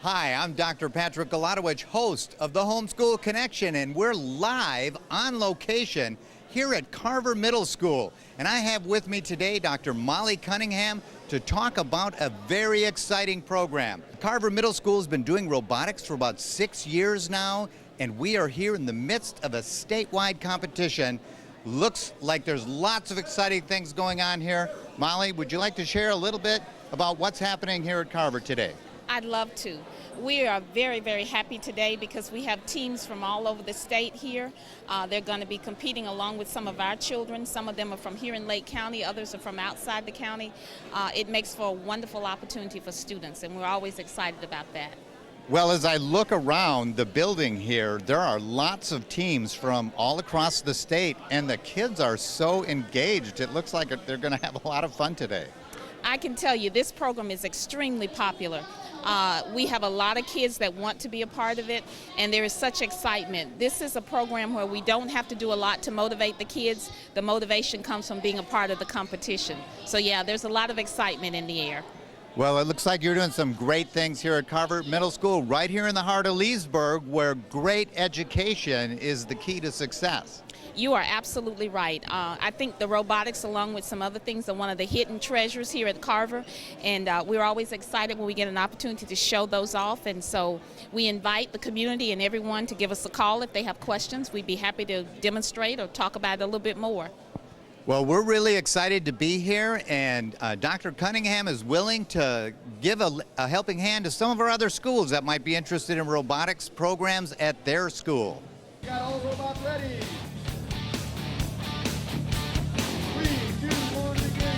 Hi, I'm Dr. Patrick Galadowicz, host of the Homeschool Connection, and we're live on location here at Carver Middle School. And I have with me today Dr. Molly Cunningham to talk about a very exciting program. Carver Middle School has been doing robotics for about 6 years now, and we are here in the midst of a statewide competition. Looks like there's lots of exciting things going on here. Molly, would you like to share a little bit about what's happening here at Carver today? I'd love to. We are very, very happy today because we have teams from all over the state here. They're going to be competing along with some of our children. Some of them are from here in Lake County, others are from outside the county. It makes for a wonderful opportunity for students, and we're always excited about that. Well, as I look around the building here, there are lots of teams from all across the state, and the kids are so engaged. It looks like they're going to have a lot of fun today. I can tell you this program is extremely popular. We have a lot of kids that want to be a part of it, and there is such excitement. This is a program where we don't have to do a lot to motivate the kids. The motivation comes from being a part of the competition. So yeah, there's a lot of excitement in the air. Well, it looks like you're doing some great things here at Carver Middle School, right here in the heart of Leesburg, where great education is the key to success. You are absolutely right. I think the robotics, along with some other things, are one of the hidden treasures here at Carver, and we're always excited when we get an opportunity to show those off, and so we invite the community and everyone to give us a call if they have questions. We'd be happy to demonstrate or talk about it a little bit more. Well, we're really excited to be here, and Dr. Cunningham is willing to give a helping hand to some of our other schools that might be interested in robotics programs at their school. Got all robots ready. 3, 2, 1, begin.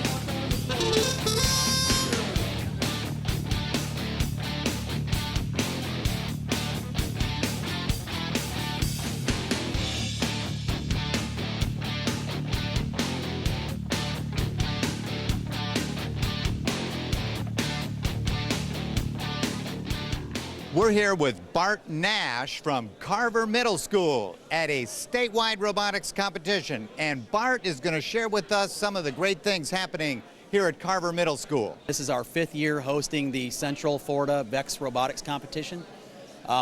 We're here with Bart Nash from Carver Middle School at a statewide robotics competition, and Bart is going to share with us some of the great things happening here at Carver Middle School. This is our 5th year hosting the Central Florida VEX Robotics Competition.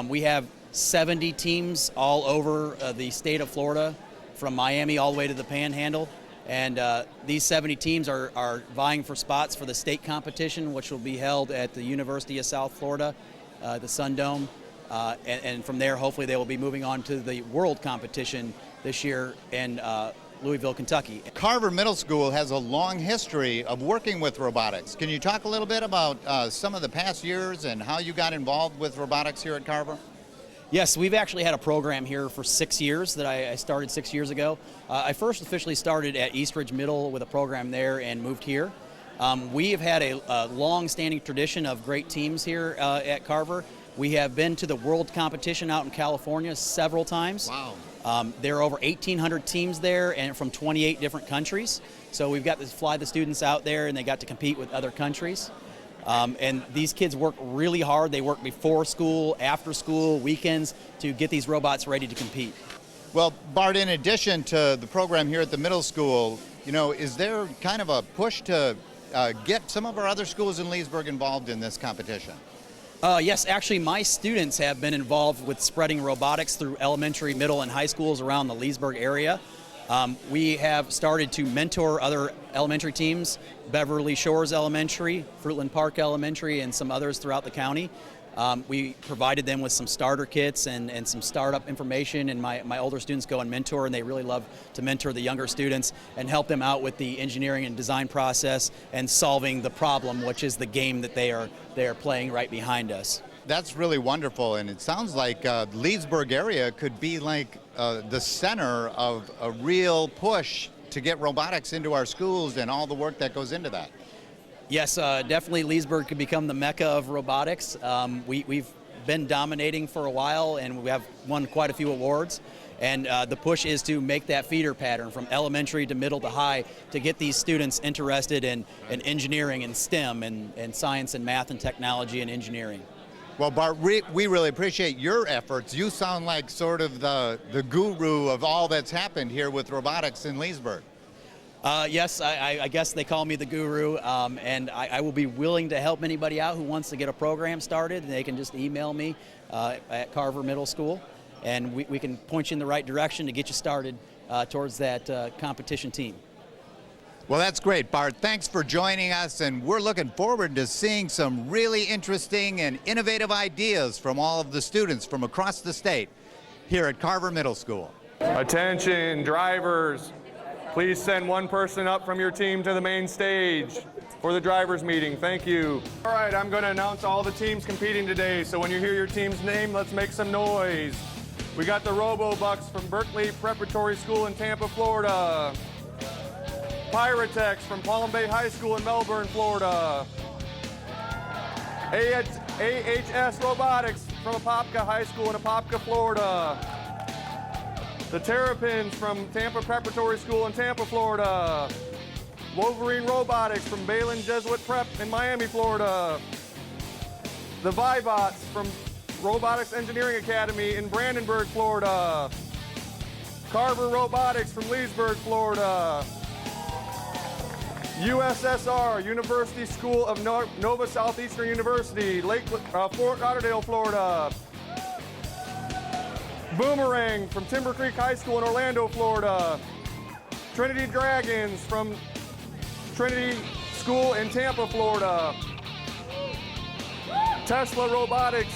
We have 70 teams all over the state of Florida, from Miami all the way to the Panhandle. And these 70 teams are vying for spots for the state competition, which will be held at the University of South Florida, the Sun Dome. And from there, hopefully they will be moving on to the world competition this year in Louisville, Kentucky. Carver Middle School has a long history of working with robotics. Can you talk a little bit about some of the past years and how you got involved with robotics here at Carver? Yes, we've actually had a program here for 6 years that I started 6 years ago. I first officially started at Eastridge Middle with a program there and moved here. We have had a long-standing tradition of great teams here at Carver. We have been to the world competition out in California several times. Wow. There are over 1,800 teams there and from 28 different countries. So we've got to fly the students out there, and they got to compete with other countries. And these kids work really hard. They work before school, after school, weekends to get these robots ready to compete. Well, Bart, in addition to the program here at the middle school, you know, is there kind of a push to get some of our other schools in Leesburg involved in this competition? Yes, actually my students have been involved with spreading robotics through elementary, middle, and high schools around the Leesburg area. We have started to mentor other elementary teams, Beverly Shores Elementary, Fruitland Park Elementary, and some others throughout the county. We provided them with some starter kits and some startup information, and my older students go and mentor, and they really love to mentor the younger students and help them out with the engineering and design process and solving the problem, which is the game that they are playing right behind us. That's really wonderful, and it sounds like the Leesburg area could be like the center of a real push to get robotics into our schools and all the work that goes into that. Yes, definitely Leesburg could become the mecca of robotics. We've been dominating for a while, and we have won quite a few awards. And the push is to make that feeder pattern from elementary to middle to high to get these students interested in engineering and STEM and science and math and technology and engineering. Well, Bart, we really appreciate your efforts. You sound like sort of the guru of all that's happened here with robotics in Leesburg. Yes, I guess they call me the guru, and I will be willing to help anybody out who wants to get a program started. They can just email me at Carver Middle School, and we can point you in the right direction to get you started towards that competition team. Well, that's great, Bart. Thanks for joining us, and we're looking forward to seeing some really interesting and innovative ideas from all of the students from across the state here at Carver Middle School. Attention, drivers. Please send one person up from your team to the main stage for the drivers meeting. Thank you. All right, I'm going to announce all the teams competing today, so when you hear your team's name, let's make some noise. We got the Robo-Bucks from Berkeley Preparatory School in Tampa, Florida. Pyrotex from Palm Bay High School in Melbourne, Florida. AHS Robotics from Apopka High School in Apopka, Florida. The Terrapins from Tampa Preparatory School in Tampa, Florida. Wolverine Robotics from Balin Jesuit Prep in Miami, Florida. The Vibots from Robotics Engineering Academy in Brandenburg, Florida. Carver Robotics from Leesburg, Florida. USSR, University School of Nova Southeastern University, Fort Lauderdale, Florida. Boomerang from Timber Creek High School in Orlando, Florida. Trinity Dragons from Trinity School in Tampa, Florida. Tesla Robotics,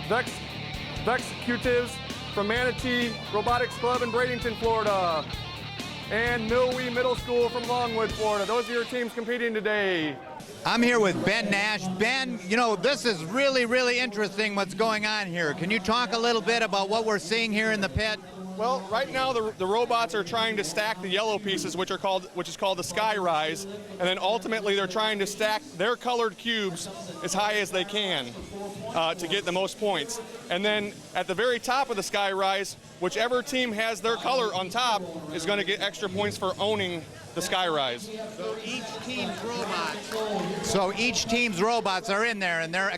Vexecutives from Manatee Robotics Club in Bradenton, Florida. And Milwee Middle School from Longwood, Florida. Those are your teams competing today. I'm here with Ben Nash. Ben, you know, this is really, really interesting what's going on here. Can you talk a little bit about what we're seeing here in the pit? Well, right now the robots are trying to stack the yellow pieces, which is called the Sky Rise, and then ultimately they're trying to stack their colored cubes as high as they can to get the most points. And then at the very top of the Sky Rise, whichever team has their color on top is going to get extra points for owning the Sky Rise. So each team's robots are in there, and they're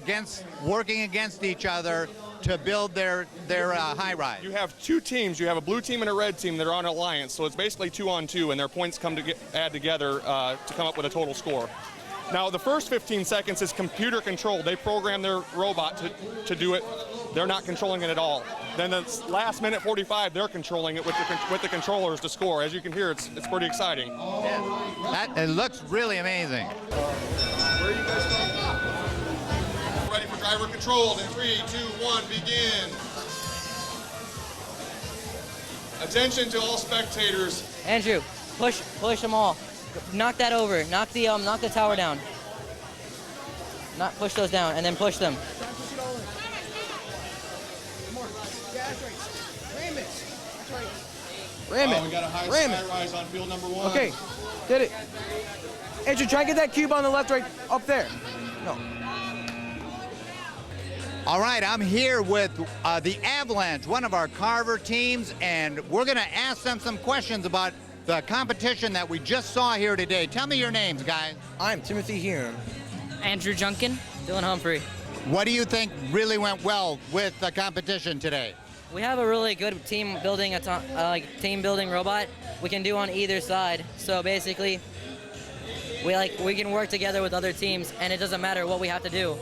working against each other to build their high rise. You have two teams. You have a blue team and a red team that are on alliance, so it's basically 2-on-2, and their points add together to come up with a total score. Now, the first 15 seconds is computer controlled. They program their robot to do it. They're not controlling it at all. Then the last minute 45, they're controlling it with the controllers to score. As you can hear, it's pretty exciting. Yeah. It looks really amazing. Where are you guys from? Ready for driver controlled in 3, 2, 1, begin. Attention to all spectators. Andrew, push them all. Knock that over. Knock the tower down. Push those down and then push them. Ram it. We got a high Ram Sky it. Rise on field number 1. Okay, did it. Andrew, try and get that cube on the left, right up there. No. All right, I'm here with the Avalanche, one of our Carver teams, and we're going to ask them some questions about the competition that we just saw here today. Tell me your names, guys. I'm Timothy Hume. Andrew Junkin, Dylan Humphrey. What do you think really went well with the competition today? We have a really good team building robot we can do on either side. So basically, we can work together with other teams, and it doesn't matter what we have to do.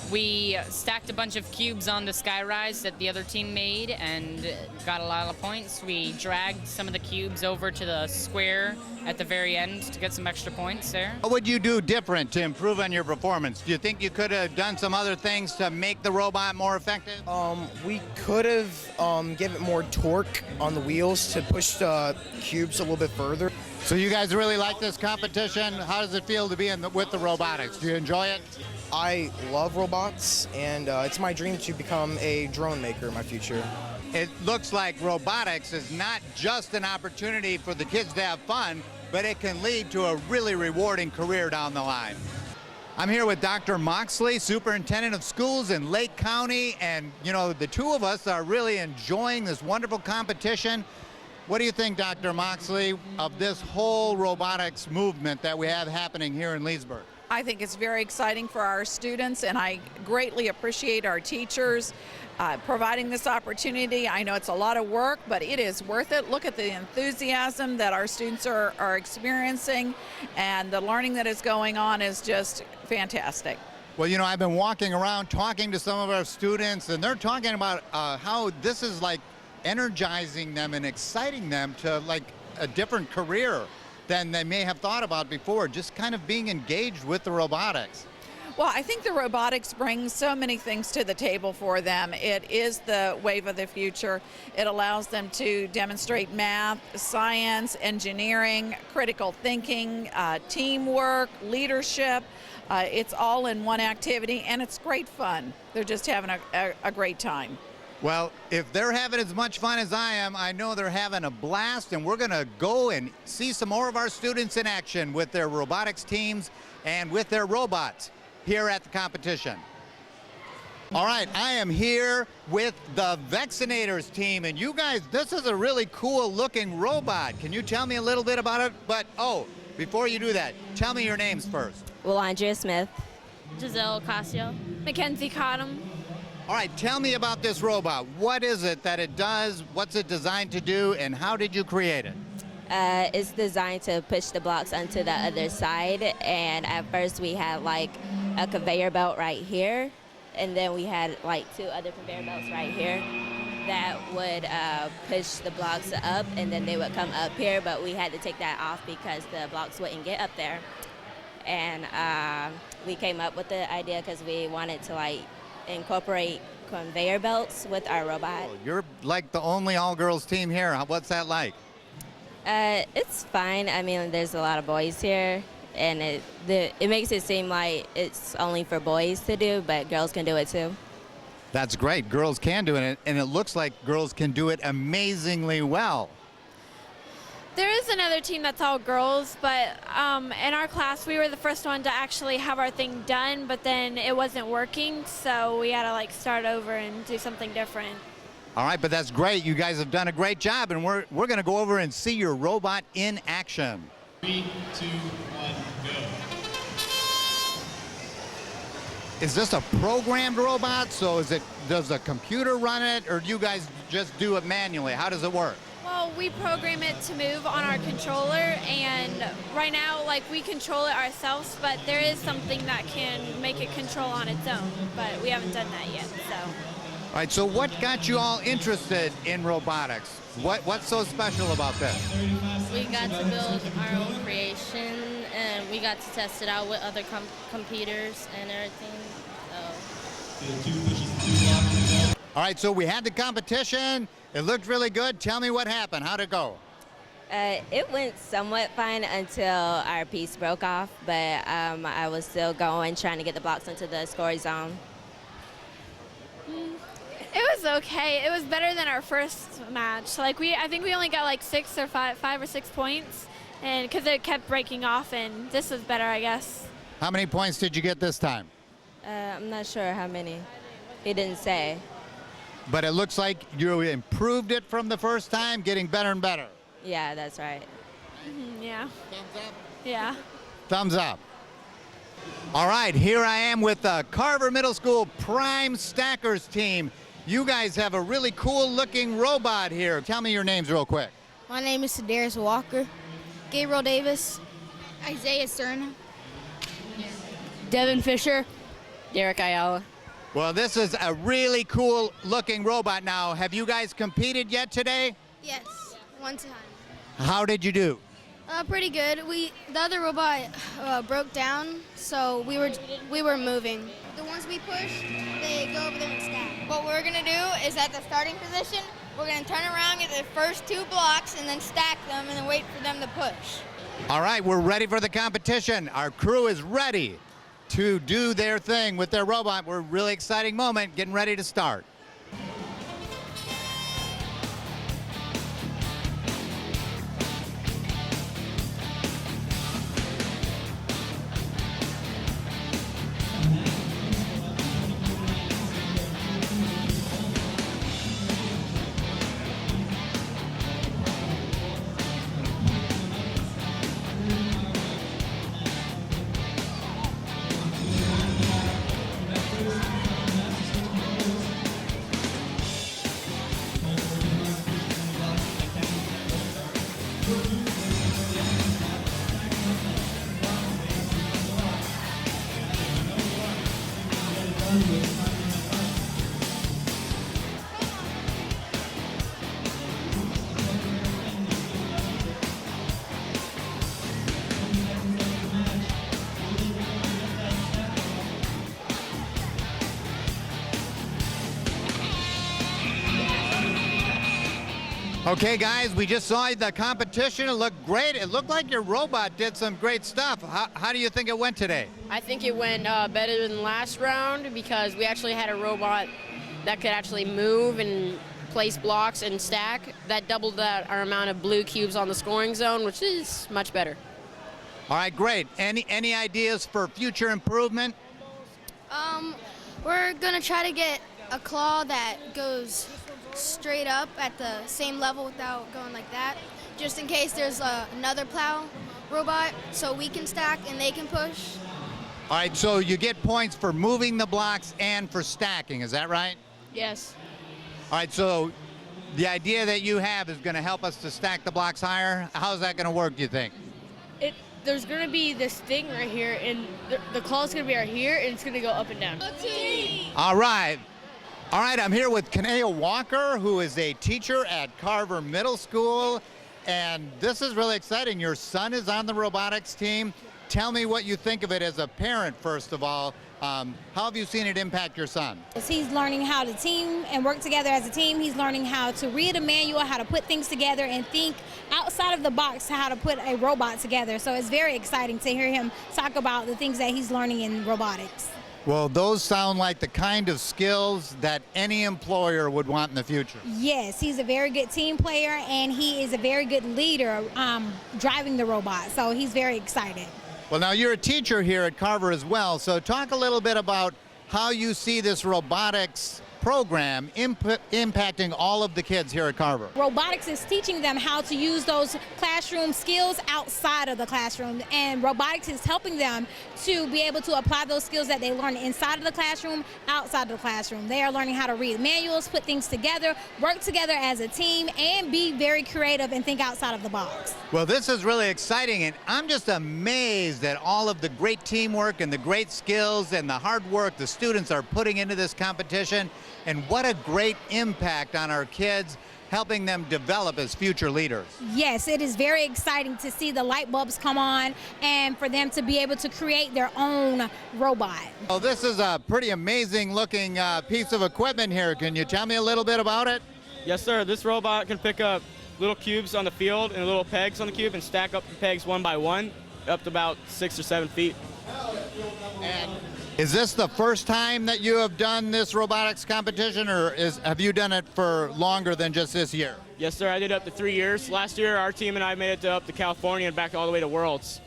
We stacked a bunch of cubes on the Skyrise that the other team made and got a lot of points. We dragged some of the cubes over to the square at the very end to get some extra points there. What would you do different to improve on your performance? Do you think you could have done some other things to make the robot more effective? We could have given it more torque on the wheels to push the cubes a little bit further. So you guys really like this competition? How does it feel to be with the robotics? Do you enjoy it? I love robots, and it's my dream to become a drone maker in my future. It looks like robotics is not just an opportunity for the kids to have fun, but it can lead to a really rewarding career down the line. I'm here with Dr. Moxley, Superintendent of Schools in Lake County, and you know, the two of us are really enjoying this wonderful competition. What do you think, Dr. Moxley, of this whole robotics movement that we have happening here in Leesburg? I think it's very exciting for our students, and I greatly appreciate our teachers providing this opportunity. I know it's a lot of work, but it is worth it. Look at the enthusiasm that our students are experiencing, and the learning that is going on is just fantastic. Well, you know, I've been walking around talking to some of our students, and they're talking about how this is like energizing them and exciting them to like a different career than they may have thought about before, just kind of being engaged with the robotics. Well, I think the robotics brings so many things to the table for them. It is the wave of the future. It allows them to demonstrate math, science, engineering, critical thinking, teamwork, leadership. It's all in one activity, and it's great fun. They're just having a great time. Well, if they're having as much fun as I am, I know they're having a blast, and we're going to go and see some more of our students in action with their robotics teams and with their robots here at the competition. All right, I am here with the Vaccinators team, and you guys, this is a really cool looking robot. Can you tell me a little bit about it? But, oh, before you do that, tell me your names first. Well, Andrea Smith. Giselle Ocasio. Mackenzie Cottom. All right, tell me about this robot. What is it that it does? What's it designed to do, and how did you create it? It's designed to push the blocks onto the other side, and at first we had like a conveyor belt right here, and then we had like 2 other conveyor belts right here that would push the blocks up, and then they would come up here, but we had to take that off because the blocks wouldn't get up there. And we came up with the idea because we wanted to like incorporate conveyor belts with our robot. Oh, you're like the only all-girls team here. What's that like? It's fine. I mean, there's a lot of boys here, and it makes it seem like it's only for boys to do, but girls can do it too. That's great. Girls can do it, and it looks like girls can do it amazingly well. There is another team that's all girls, but in our class we were the first one to actually have our thing done, but then it wasn't working, so we had to like start over and do something different. All right, but that's great. You guys have done a great job, and we're going to go over and see your robot in action. 3, 2, 1, go. Is this a programmed robot? So does a computer run it, or do you guys just do it manually? How does it work? Well, we program it to move on our controller, and right now, like, we control it ourselves, but there is something that can make it control on its own, but we haven't done that yet, so. All right, so what got you all interested in robotics? What's so special about this? We got to build our own creation, and we got to test it out with other computers and everything. So. All right, so we had the competition. It looked really good. Tell me what happened. How'd it go? It went somewhat fine until our piece broke off, but I was still going, trying to get the blocks into the score zone. It was okay. It was better than our first match. Like I think we only got like 5 or 6 points, and because it kept breaking off, and this was better, I guess. How many points did you get this time? I'm not sure how many. He didn't say. But it looks like you improved it from the first time, getting better and better. Yeah, that's right. Yeah. Thumbs up? Yeah. Thumbs up. All right, here I am with the Carver Middle School Prime Stackers team. You guys have a really cool looking robot here. Tell me your names real quick. My name is Sedaris Walker. Gabriel Davis. Isaiah Cerna. Devin Fisher. Derek Ayala. Well, this is a really cool looking robot now. Have you guys competed yet today? Yes, one time. How did you do? Pretty good. The other robot broke down, so we were moving. The ones we push, they go over there and stack. What we're gonna do is at the starting position, we're gonna turn around, get the first 2 blocks, and then stack them, and then wait for them to push. All right, we're ready for the competition. Our crew is ready to do their thing with their robot. We're a really exciting moment, getting ready to start. Okay, guys, we just saw the competition. It looked great. It looked like your robot did some great stuff. How do you think it went today? I think it went better than last round because we actually had a robot that could actually move and place blocks and stack. That doubled our amount of blue cubes on the scoring zone, which is much better. All right, great. Any ideas for future improvement? We're gonna try to get a claw that goes straight up at the same level without going like that, just in case there's another plow robot, so we can stack and they can push. All right, so you get points for moving the blocks and for stacking, is that right? Yes. All right, so the idea that you have is going to help us to stack the blocks higher. How's that going to work, do you think? There's going to be this thing right here, and the claw's going to be right here, and it's going to go up and down. All right. All right, I'm here with Kanea Walker, who is a teacher at Carver Middle School, and this is really exciting. Your son is on the robotics team. Tell me what you think of it as a parent, first of all. How have you seen it impact your son? He's learning how to team and work together as a team. He's learning how to read a manual, how to put things together, and think outside of the box how to put a robot together. So it's very exciting to hear him talk about the things that he's learning in robotics. Well, those sound like the kind of skills that any employer would want in the future. Yes, he's a very good team player, and he is a very good leader driving the robot. So he's very excited. Well, now you're a teacher here at Carver as well, so talk a little bit about how you see this robotics program impacting all of the kids here at Carver. Robotics is teaching them how to use those classroom skills outside of the classroom, and robotics is helping them to be able to apply those skills that they learn inside of the classroom, outside of the classroom. They are learning how to read manuals, put things together, work together as a team, and be very creative and think outside of the box. Well, this is really exciting, and I'm just amazed at all of the great teamwork and the great skills and the hard work the students are putting into this competition. And what a great impact on our kids, helping them develop as future leaders. Yes, it is very exciting to see the light bulbs come on and for them to be able to create their own robot. Well, this is a pretty amazing looking piece of equipment here. Can you tell me a little bit about it? Yes, sir. This robot can pick up little cubes on the field and little pegs on the cube and stack up the pegs one by one up to about 6 or 7 feet. And is this the first time that you have done this robotics competition, or have you done it for longer than just this year? Yes, sir. I did up to 3 years. Last year, our team and I made it up to California and back all the way to Worlds.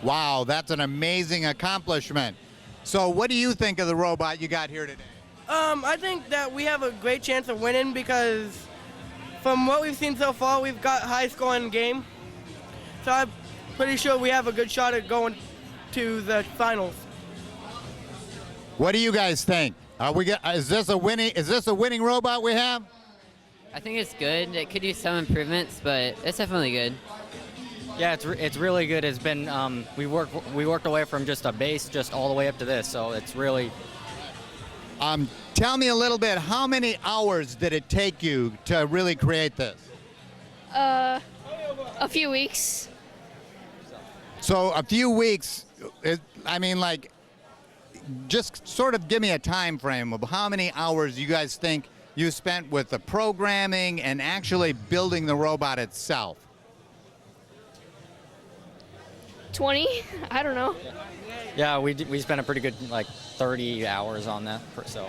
Wow, that's an amazing accomplishment. So what do you think of the robot you got here today? I think that we have a great chance of winning because from what we've seen so far, we've got high scoring game. So I'm pretty sure we have a good shot at going to the finals. What do you guys think? Is this a winning robot we have? I think it's good. It could use some improvements, but it's definitely good. Yeah, it's really good. It's been we worked away from just a base just all the way up to this, so it's really. Tell me a little bit. How many hours did it take you to really create this? A few weeks. So a few weeks. Just sort of give me a time frame of how many hours you guys think you spent with the programming and actually building the robot itself. 20? I don't know. Yeah, we spent a pretty good 30 hours on that. So.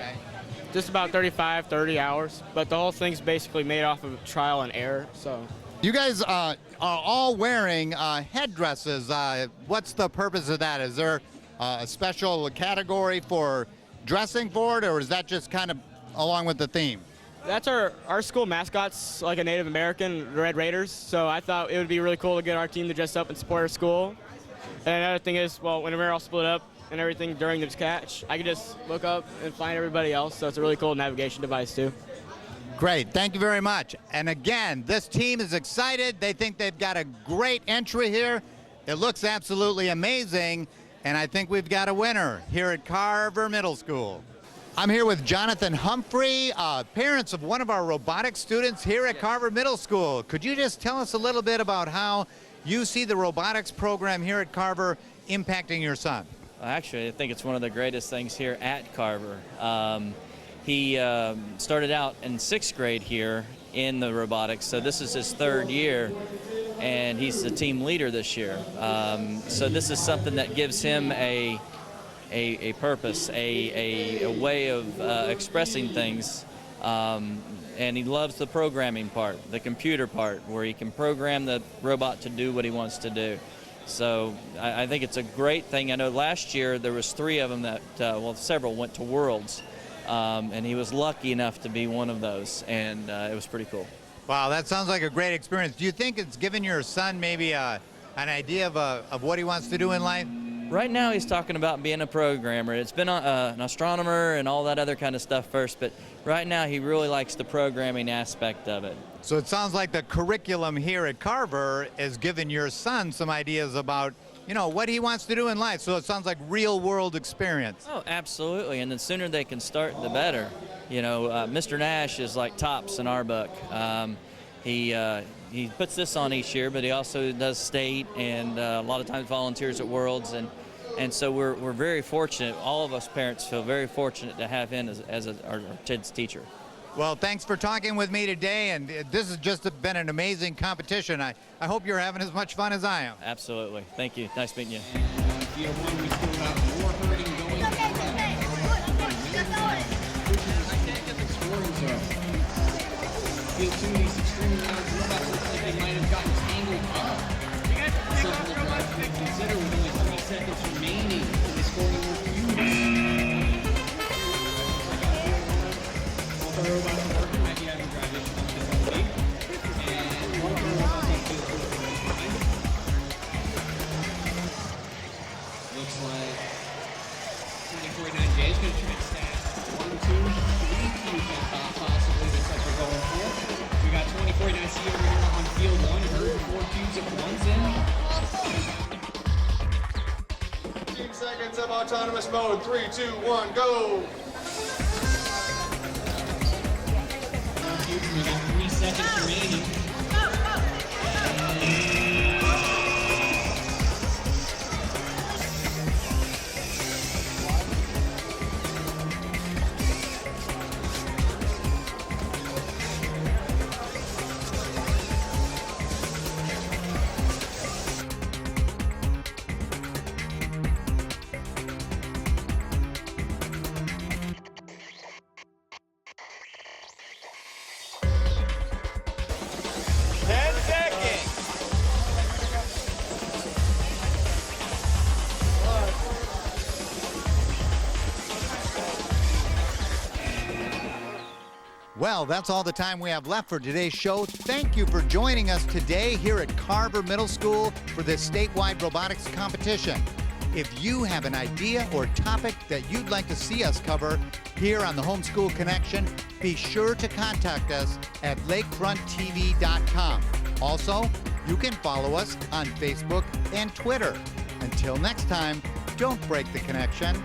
Just about 30 hours, but the whole thing's basically made off of trial and error. So. You guys are all wearing headdresses. What's the purpose of that? Is there a special category for dressing for it, or is that just kind of along with the theme? That's our school mascot's like a Native American, Red Raiders, so I thought it would be really cool to get our team to dress up and support our school. And another thing is, well, when we're all split up and everything during this catch, I can just look up and find everybody else, so it's a really cool navigation device too. Great, thank you very much. And again, this team is excited. They think they've got a great entry here. It looks absolutely amazing. And I think we've got a winner here at Carver Middle School. I'm here with Jonathan Humphrey, parents of one of our robotics students here at Carver Middle School. Could you just tell us a little bit about how you see the robotics program here at Carver impacting your son? Actually, I think it's one of the greatest things here at Carver. He started out in 6th grade here in the robotics, so this is his 3rd year, and he's the team leader this year. So this is something that gives him a purpose, a way of expressing things, and he loves the programming part, the computer part, where he can program the robot to do what he wants to do. So I think it's a great thing. I know last year there was 3 of them that, well, several went to Worlds, and he was lucky enough to be one of those, and it was pretty cool. Wow, that sounds like a great experience. Do you think it's given your son maybe an idea of what he wants to do in life? Right now he's talking about being a programmer. It's been an astronomer and all that other kind of stuff first, but right now he really likes the programming aspect of it. So it sounds like the curriculum here at Carver is giving your son some ideas about, you know, what he wants to do in life. So it sounds like real world experience. Oh, absolutely, and the sooner they can start, the better. You know, Mr. Nash is like tops in our book. He puts this on each year, but he also does state and a lot of times volunteers at Worlds, and so we're very fortunate. All of us parents feel very fortunate to have him as our kids' teacher. Well, thanks for talking with me today, and this has just been an amazing competition. I hope you're having as much fun as I am. Absolutely. Thank you. Nice meeting you. Field 1, we still have more hurting going. Scoring zone. Field 2, these extremely large robots look like they might have gotten tangled up. Something we'll have to consider with only 3 seconds remaining in the scoring more cubes. All the robots working might be having drive issues on this week. And all the robots on field 4 are behind. Looks like 24-9J is going to try and stack 1, 2, 3 cubes on top, possibly. Looks like they're going for. We got 24-9C over here on field 1. Heard 4 cubes at once in. 15 seconds of autonomous mode. 3, 2, 1, go. We got 3 seconds remaining. Well, that's all the time we have left for today's show. Thank you for joining us today here at Carver Middle School for this statewide robotics competition. If you have an idea or topic that you'd like to see us cover here on the Homeschool Connection, be sure to contact us at lakefronttv.com. Also, you can follow us on Facebook and Twitter. Until next time, don't break the connection.